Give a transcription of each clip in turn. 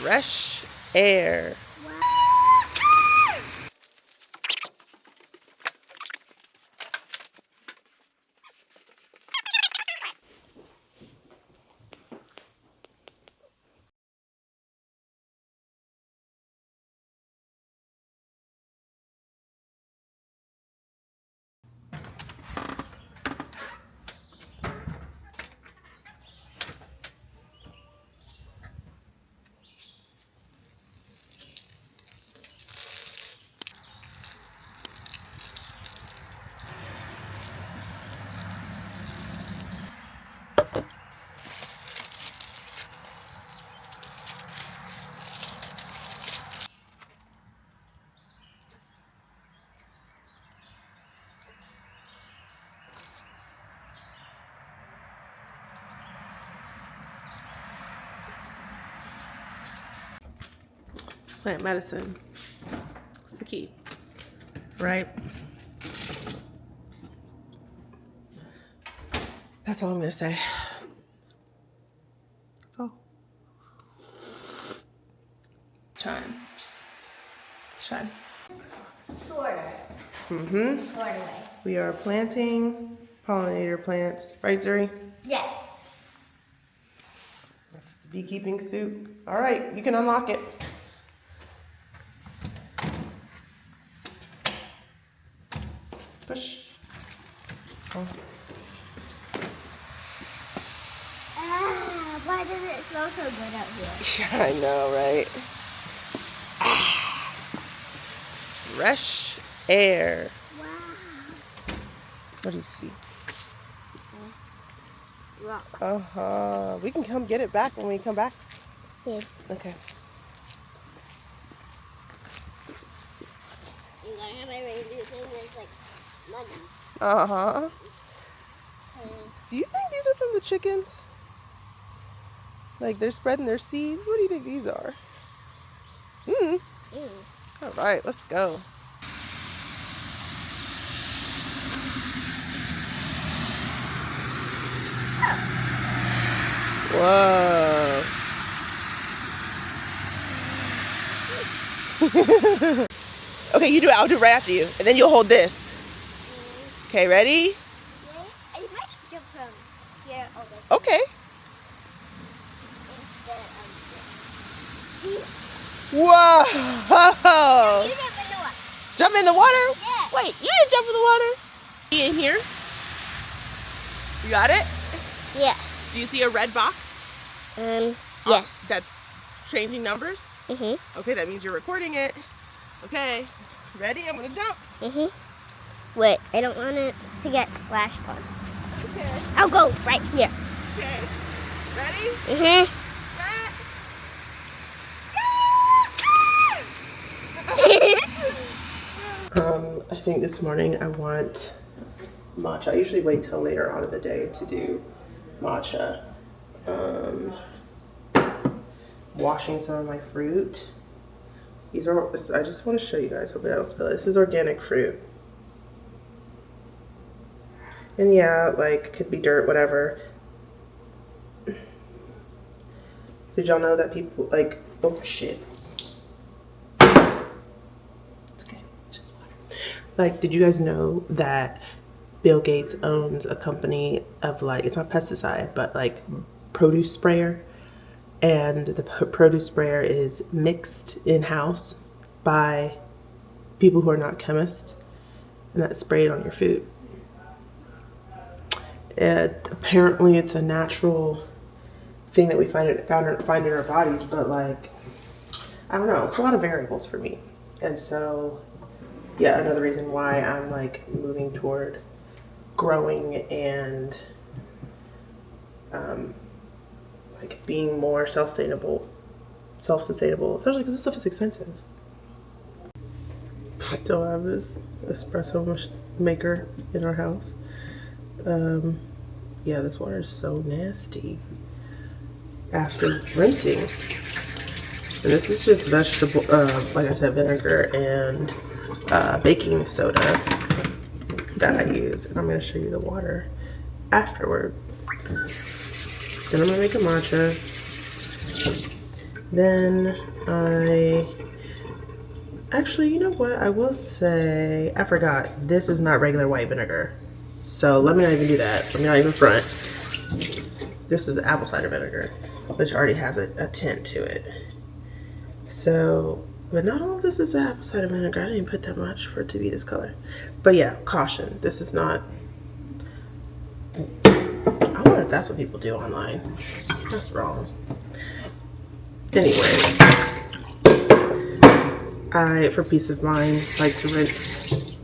fresh air. Plant medicine. It's the key, right? That's all I'm gonna say. That's all. Shine. Shine. Shorter. Mm-hmm. Shorter way. We are planting pollinator plants, right, Zuri? Yeah. It's a beekeeping suit. All right, you can unlock it. Push. Oh. Why does it smell so good out here? Yeah, I know, right? Fresh air. Wow. What do you see? Rock. Uh-huh. We can come get it back when we come back. Okay. Okay. You gotta have my reindeer thing that's like money. Uh-huh. Do you think these are from the chickens? Like they're spreading their seeds? What do you think these are? All right, let's go. Whoa. Okay, you do it. I'll do it right after you. And then you'll hold this. Okay, ready? I might jump from here over. Okay. Whoa! You jump in the water. Jump in the water? Yeah. Wait, you didn't jump in the water? In here? You got it? Yes. Do you see a red box? Yes. That's changing numbers? Mm-hmm. Okay, that means you're recording it. Okay, ready? I'm gonna jump. Mm-hmm. Wait, I don't want it to get splashed on. Okay. I'll go right here. Okay. Ready? Mm-hmm. I think this morning I want matcha. I usually wait till later on in the day to do matcha. Washing some of my fruit. These are, I just want to show you guys, hopefully I don't spill it. This is organic fruit. And yeah, like, could be dirt, whatever. Did y'all know that people, like, oh shit. It's okay, just water. Like, did you guys know that Bill Gates owns a company of, like, it's not pesticide, but like produce sprayer? And the produce sprayer is mixed in-house by people who are not chemists, and that's sprayed on your food. Apparently it's a natural thing that we find in our bodies, but like, I don't know, it's a lot of variables for me. And so, yeah, another reason why I'm like moving toward growing and like being more self-sustainable, especially because this stuff is expensive. Still have this espresso maker in our house. Yeah, this water is so nasty after rinsing. And this is just vegetable, like I said, vinegar and baking soda that I use. And I'm going to show you the water afterward. Then I'm going to make a matcha. Then actually, you know what? I will say, I forgot. This is not regular white vinegar. So let me not even do that. Let me not even front. This is apple cider vinegar, which already has a tint to it. So, but not all of this is the apple cider vinegar. I didn't even put that much for it to be this color. But yeah, caution. This is not. I wonder if that's what people do online. That's wrong. Anyways, I, for peace of mind, like to rinse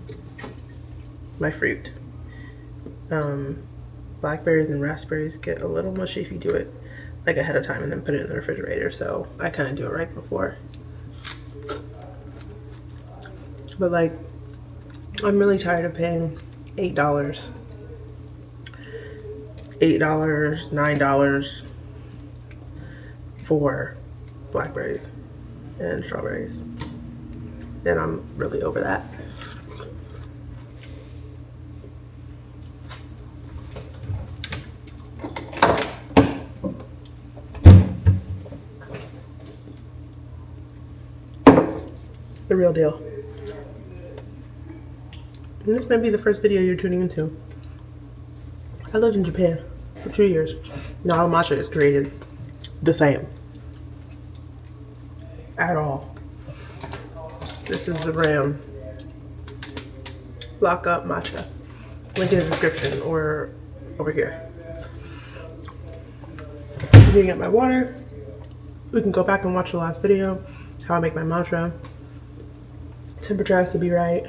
my fruit. Blackberries and raspberries get a little mushy if you do it like ahead of time and then put it in the refrigerator. So I kind of do it right before. But like, I'm really tired of paying $8, $9 for blackberries and strawberries. And I'm really over that. The real deal. And this might be the first video you're tuning into. I lived in Japan for 2 years. Not all matcha is created the same at all. This is the Ram Lock Up Matcha. Link in the description or over here. I'm getting up my water. We can go back and watch the last video, how I make my matcha. Temperature has to be right.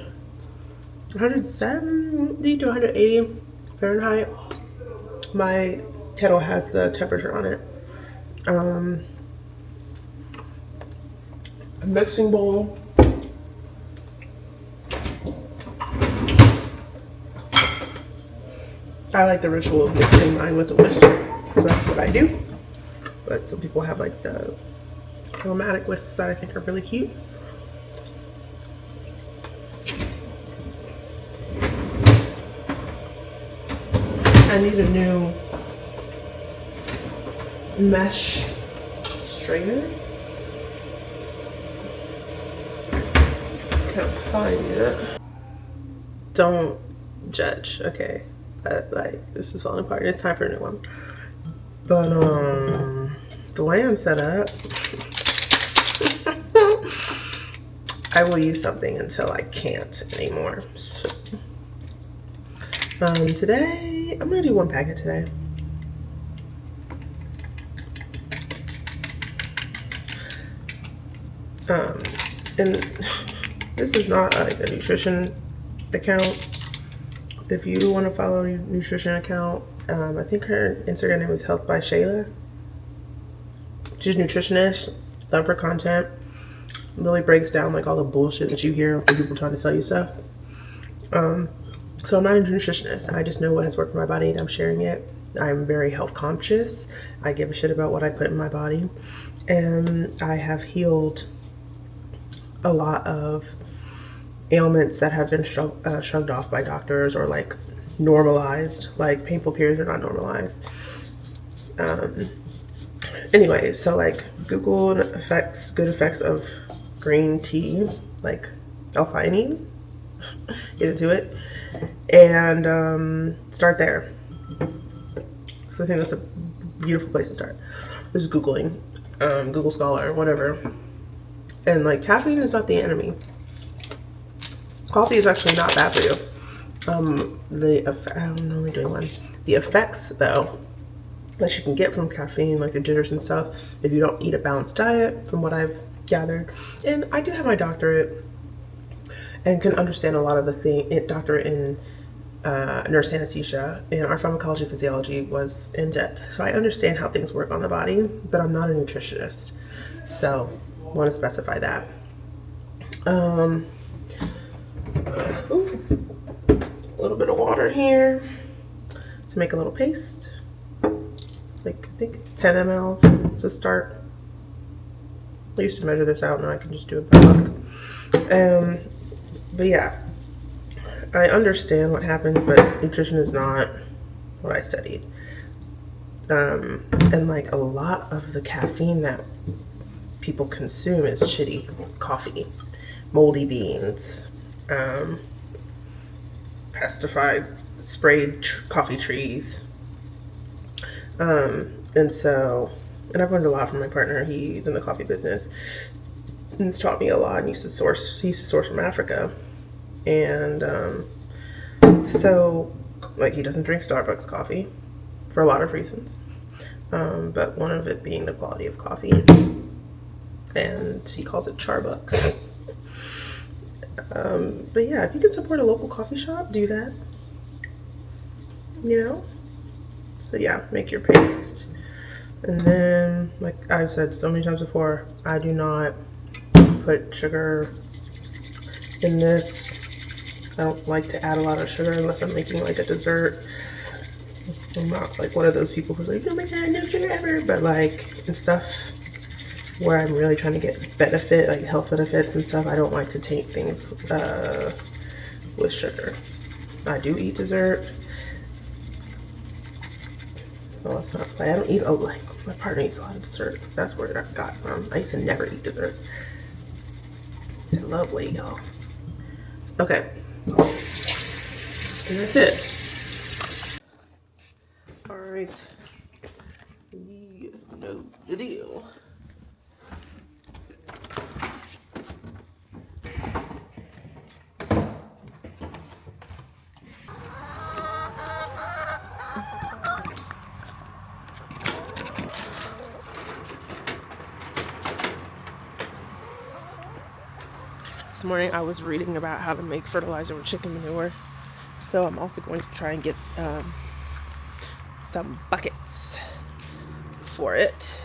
170 to 180 Fahrenheit. My kettle has the temperature on it. A mixing bowl. I like the ritual of mixing mine with a whisk, so that's what I do. But some people have like the aromatic whisks that I think are really cute. I need a new mesh strainer. Can't find it. Don't judge, okay? Like, this is falling apart. It's time for a new one. But the way I'm set up, I will use something until I can't anymore. So, today I'm gonna do one packet today. And this is not like a nutrition account. If you want to follow your nutrition account, I think her Instagram name is Health by Shayla. She's a nutritionist, love her content. Really breaks down like all the bullshit that you hear from people trying to sell you stuff. So I'm not a nutritionist. I just know what has worked for my body and I'm sharing it. I'm very health conscious. I give a shit about what I put in my body. And I have healed a lot of ailments that have been shrugged off by doctors or like normalized, like painful periods are not normalized. Anyway, so like Google good effects of green tea, like L-theanine, get into it, and start there. So I think that's a beautiful place to start. Just Googling, Google Scholar, whatever. And like caffeine is not the enemy. Coffee is actually not bad for you. I'm only doing one. The effects though, that you can get from caffeine, like the jitters and stuff, if you don't eat a balanced diet, from what I've gathered. And I do have my doctorate and can understand a lot of the doctorate in nurse anesthesia, and our pharmacology physiology was in depth. So I understand how things work on the body, but I'm not a nutritionist. So I want to specify that. A little bit of water here to make a little paste. Like, I think it's 10 mLs to start. I used to measure this out, now I can just do it by luck. But yeah, I understand what happens, but nutrition is not what I studied. And like a lot of the caffeine that people consume is shitty coffee, moldy beans, pesticide sprayed coffee trees. And I've learned a lot from my partner. He's in the coffee business and he's taught me a lot, and he used to source from Africa. And so like, he doesn't drink Starbucks coffee for a lot of reasons, but one of it being the quality of coffee, and he calls it Charbucks. But yeah, if you can support a local coffee shop, do that, you know. So yeah, make your paste. And then, like I've said so many times before, I do not put sugar in this. I don't like to add a lot of sugar unless I'm making like a dessert. I'm not like one of those people who's like, oh my god, no sugar ever. But like, in stuff where I'm really trying to get benefit, like health benefits and stuff, I don't like to taint things with sugar. I do eat dessert. Well, let's not play. I don't eat like, my partner eats a lot of dessert. That's where I got from. I used to never eat dessert. I love weight, y'all. Okay. And that's it. Alright. You know the deal. This morning I was reading about how to make fertilizer with chicken manure, so I'm also going to try and get some buckets for it.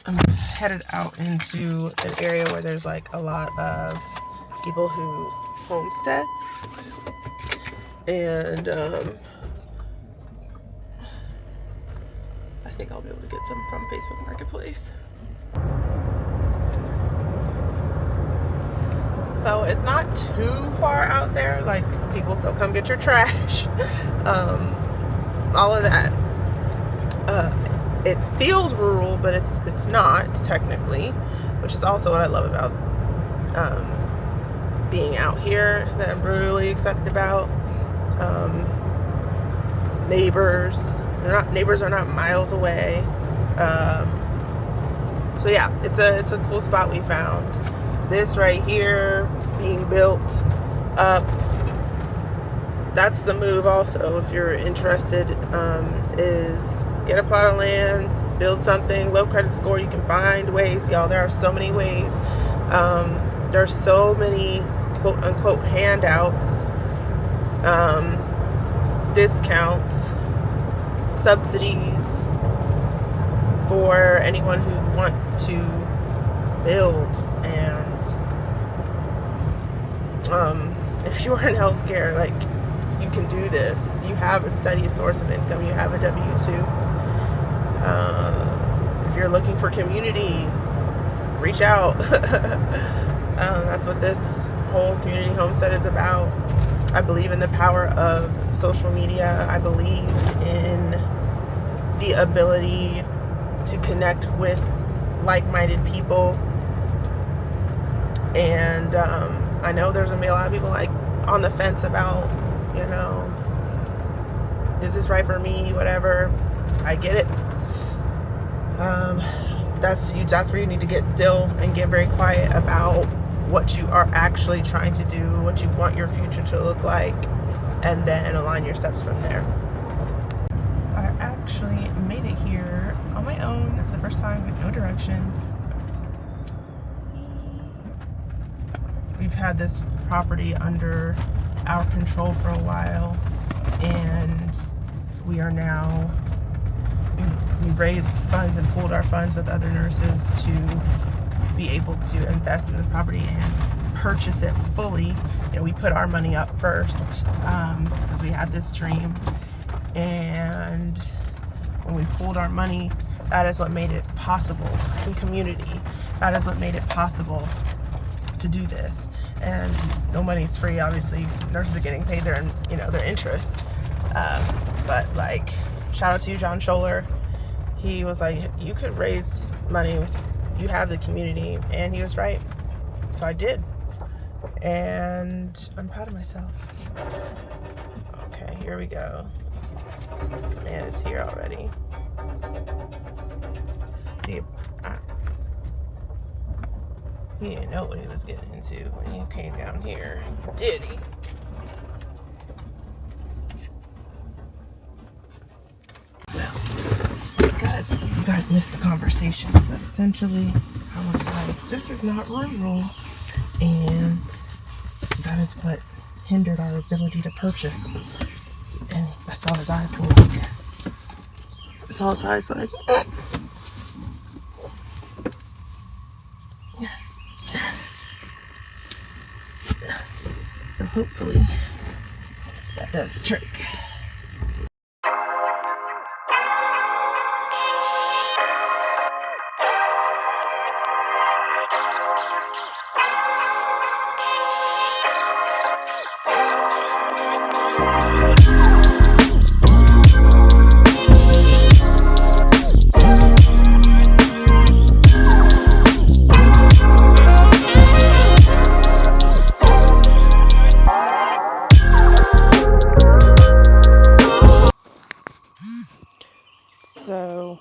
I'm headed out into an area where there's like a lot of people who homestead, and I think I'll be able to get some from Facebook Marketplace. So it's not too far out there. Like, people still come get your trash, all of that. It feels rural, but it's not technically, which is also what I love about being out here, that I'm really excited about. Neighbors are not miles away. So yeah, it's a cool spot we found. This right here being built up, that's the move also if you're interested, is get a plot of land, build something, low credit score. You can find ways, y'all. There are so many ways. There are so many quote unquote handouts, discounts, subsidies for anyone who wants to build. And if you're in healthcare, like, you can do this. You have a steady source of income. You have a W-2. If you're looking for community, reach out. That's what this whole community homestead is about. I believe in the power of social media. I believe in the ability to connect with like-minded people. And I know there's gonna be a lot of people like on the fence about, you know, is this right for me, whatever. I get it. That's where you need to get still and get very quiet about what you are actually trying to do, what you want your future to look like, and then align your steps from there. I actually made it here on my own for the first time with no directions. We've had this property under our control for a while, and we are now, we raised funds and pooled our funds with other nurses to be able to invest in this property and purchase it fully. You know, we put our money up first because we had this dream, and when we pooled our money, that is what made it possible. In community, that is what made it possible to do this. And no money's free, obviously. Nurses are getting paid their interest. but like, shout out to you, John Scholler. He was like, you could raise money, you have the community, and he was right. So I did, and I'm proud of myself. Okay, here we go. Man is here already. He didn't know what he was getting into when he came down here, did he? Well, you guys missed the conversation, but essentially I was like, this is not rural, and that is what hindered our ability to purchase. And I saw his eyes go like, so hopefully that does the trick. So,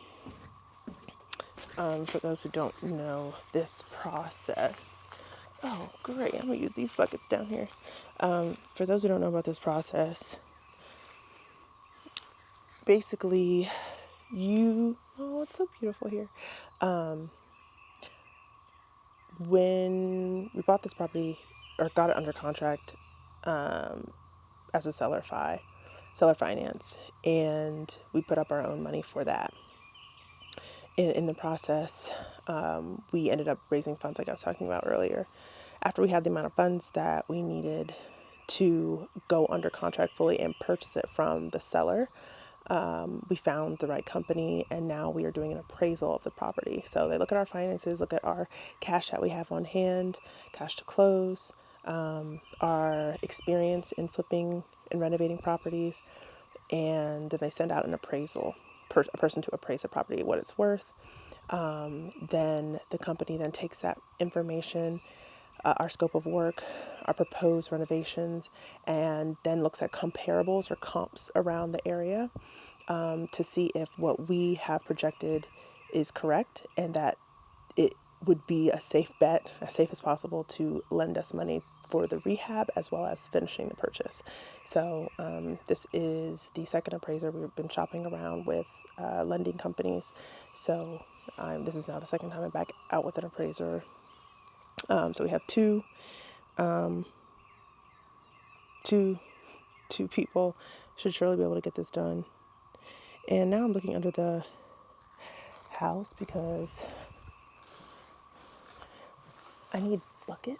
for those who don't know this process, oh great, I'm gonna use these buckets down here. For those who don't know about this process, basically oh, it's so beautiful here. When we bought this property, or got it under contract, as a seller finance, and we put up our own money for that. In the process, we ended up raising funds like I was talking about earlier. After we had the amount of funds that we needed to go under contract fully and purchase it from the seller, we found the right company, and now we are doing an appraisal of the property. So they look at our finances, look at our cash that we have on hand, cash to close, our experience in flipping and renovating properties, and then they send out an appraisal, a person to appraise the property, what it's worth. Then the company then takes that information, our scope of work, our proposed renovations, and then looks at comparables or comps around the area, to see if what we have projected is correct, and that it would be a safe bet, as safe as possible, to lend us money for the rehab as well as finishing the purchase. So this is the second appraiser. We've been shopping around with lending companies. So this is now the second time I'm back out with an appraiser. So we have two people. Should surely be able to get this done. And now I'm looking under the house because I need buckets.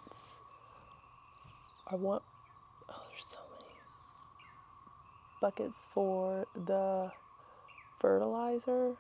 Oh, there's so many buckets for the fertilizer.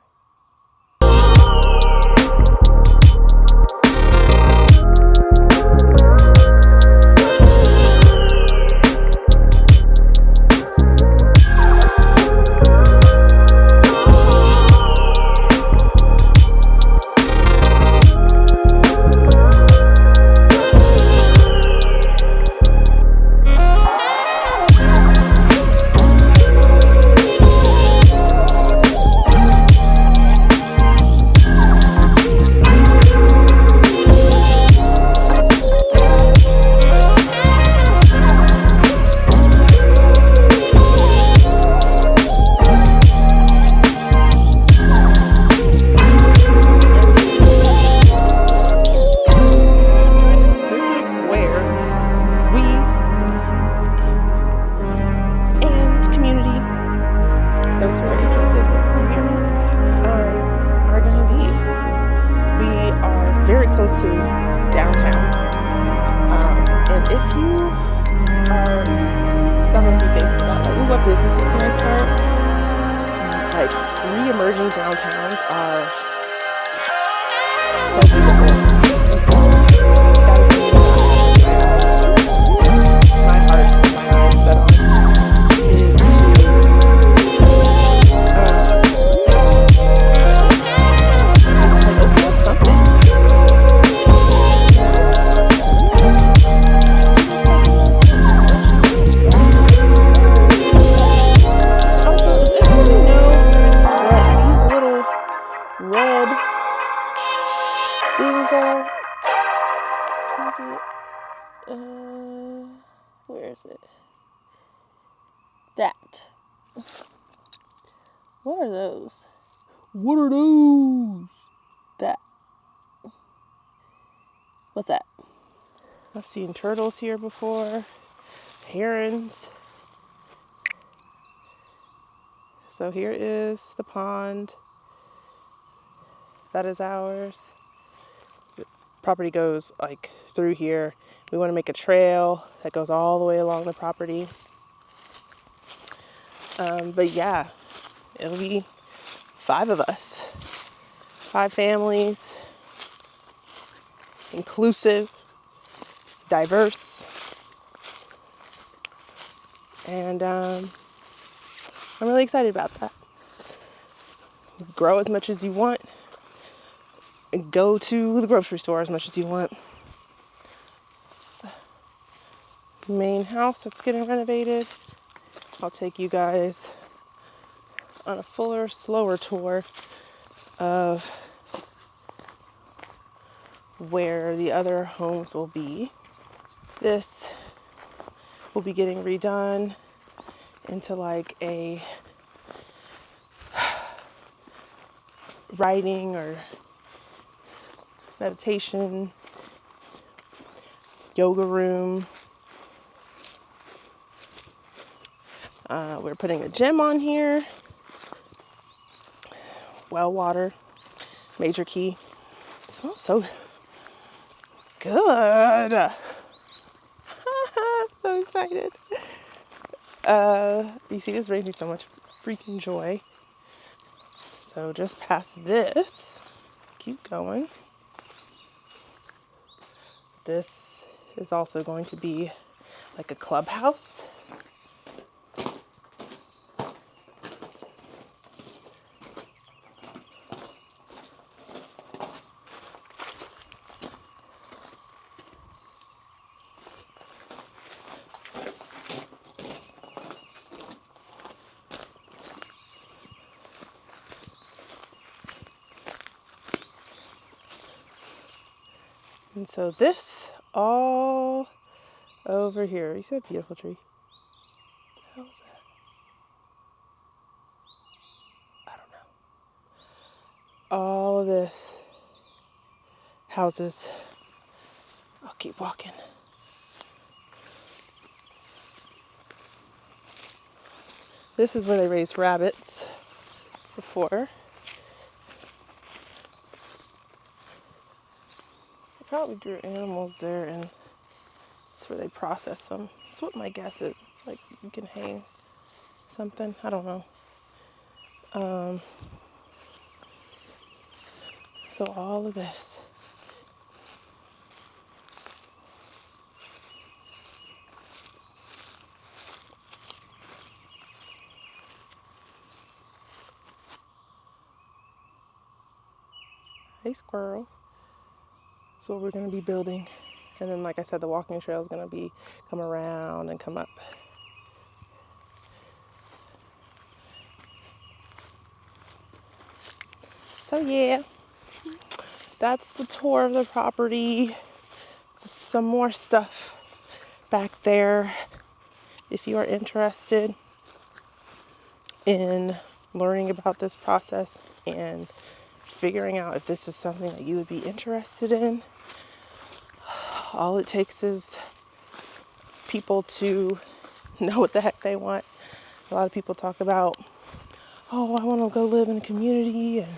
Re-emerging downtowns are so beautiful. And so that is something that my heart and my eyes set on, is to homes are. Can you see it? Where is it? That. What are those? What are those? That. What's that? I've seen turtles here before. Herons. So here is the pond. That is ours. The property goes like through here. We want to make a trail that goes all the way along the property. But yeah, it'll be 5 of us. 5 families. Inclusive. Diverse. And I'm really excited about that. Grow as much as you want. And go to the grocery store as much as you want. It's the main house that's getting renovated. I'll take you guys on a fuller, slower tour of where the other homes will be. This will be getting redone into like a writing or meditation, yoga room. We're putting a gym on here. Well water, major key. It smells so good. So excited. You see, this brings me so much freaking joy. So just past this, keep going. This is also going to be like a clubhouse. And so this all over here, you see that beautiful tree? What the hell is that? I don't know. All of this houses. I'll keep walking. This is where they raised rabbits before. Probably grew animals there, and that's where they process them. That's what my guess is. It's like you can hang something. I don't know. So all of this. Hey, squirrel. That's what we're going to be building. And then, like I said, the walking trail is going to be come around and come up. So yeah, that's the tour of the property. Just some more stuff back there. If you are interested in learning about this process and figuring out if this is something that you would be interested in, all it takes is people to know what the heck they want. A lot of people talk about, oh, I want to go live in a community and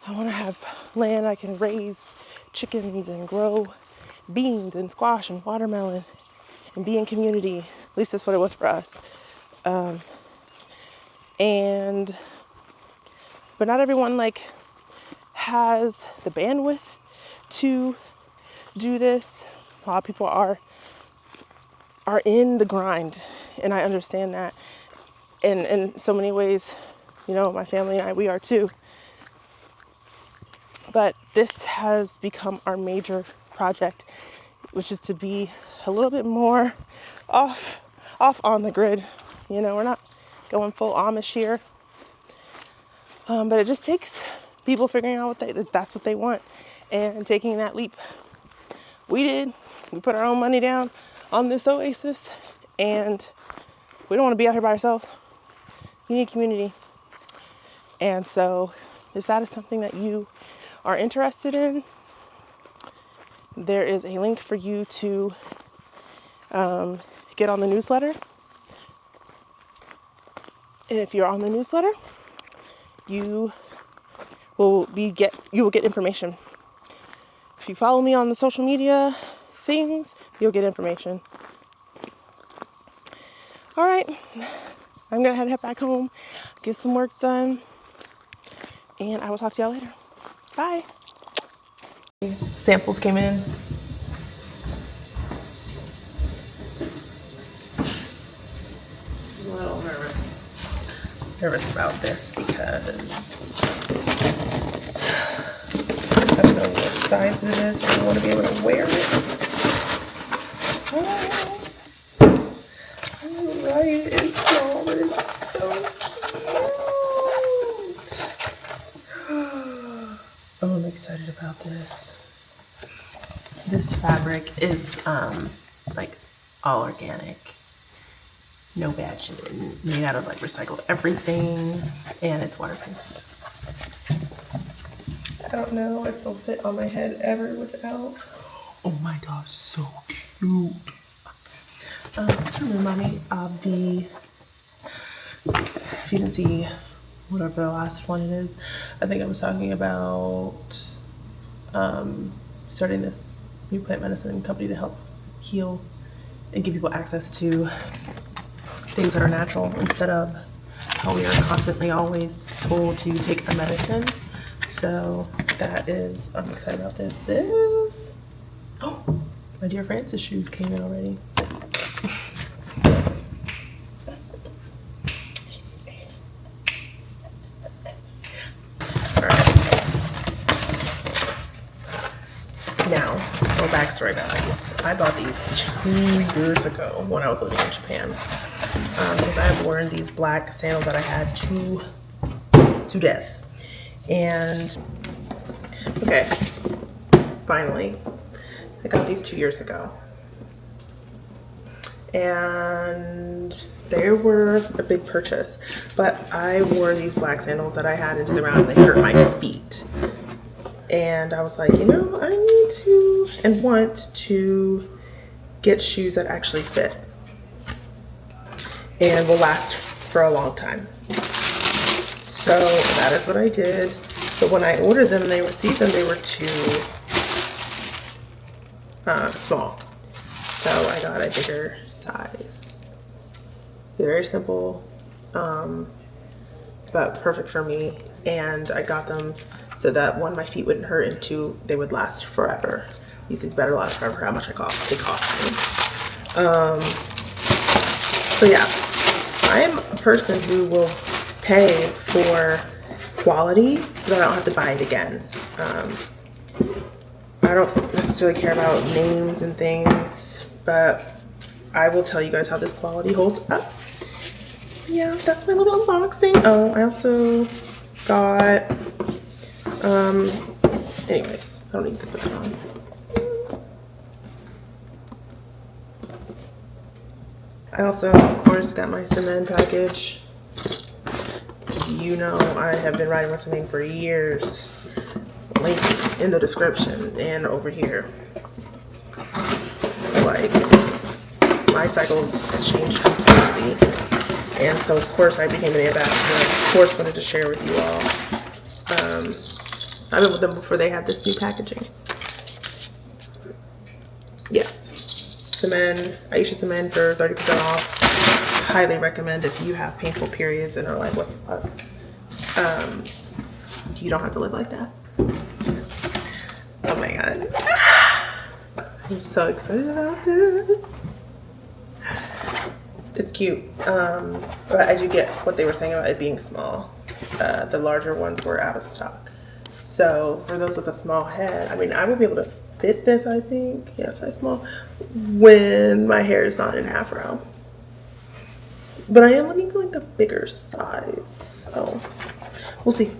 I want to have land I can raise chickens and grow beans and squash and watermelon and be in community. At least that's what it was for us. But not everyone has the bandwidth to do this. A lot of people are in the grind, and I understand that. And in so many ways, my family and I, we are too. But this has become our major project, which is to be a little bit more off on the grid. We're not going full Amish here. But it just takes people figuring out if that's what they want and taking that leap. We did. We put our own money down on this oasis, and we don't want to be out here by ourselves. You need community. And so if that is something that you are interested in, there is a link for you to get on the newsletter. And if you're on the newsletter, you will get information. If you follow me on the social media things, you'll get information. All right, I'm gonna head back home, get some work done, and I will talk to y'all later. Bye. Samples came in. I'm a little nervous about this because I don't know what size it is. I want to be able to wear it. Right, it's small, but it's so cute. Oh, I'm excited about this. This fabric is like all organic, no bad shit, made out of like recycled everything, and it's waterproof. I don't know if it'll fit on my head ever without. Oh my gosh, so cute. It's from Remind me of the, if you didn't see whatever the last one it is, I think I was talking about starting this new plant medicine company to help heal and give people access to things that are natural instead of how we are constantly always told to take a medicine. So that is, I'm excited about this. Oh, my dear Francis shoes came in already. Now, little backstory, guys. I bought these 2 years ago when I was living in Japan because I have worn these black sandals that I had to death. And okay, finally, I got these 2 years ago, and they were a big purchase. But I wore these black sandals that I had into the ground, and they hurt my feet. And I was like, you know, I need to and want to get shoes that actually fit and will last for a long time. So that is what I did. But when I ordered them and they received them, they were too small. So I got a bigger size. Very simple, but perfect for me. And I got them so that one, my feet wouldn't hurt, and two, they would last forever. These better last forever. How much they cost me. So yeah, I am a person who will pay for quality so that I don't have to buy it again. I don't necessarily care about names and things, but I will tell you guys how this quality holds up. Yeah, that's my little unboxing. Oh, I also got, anyways, I don't need to put it on. I also, of course, got my Semaine package. You know, I have been riding with Semaine for years. Link in the description and over here. Like, my cycles changed completely. And so, of course, I became an ambassador. Of course, wanted to share with you all. I've been with them before they had this new packaging. Yes. Semaine, Aisha Semaine for 30% off. Highly recommend if you have painful periods and are like, what the fuck? You don't have to live like that. Oh my god. I'm so excited about this. It's cute. But I do get what they were saying about it being small. The larger ones were out of stock. So for those with a small head, I mean, I would be able to fit this, I think. Yeah, size small. When my hair is not in afro. But I am looking for like a bigger size. So we'll see.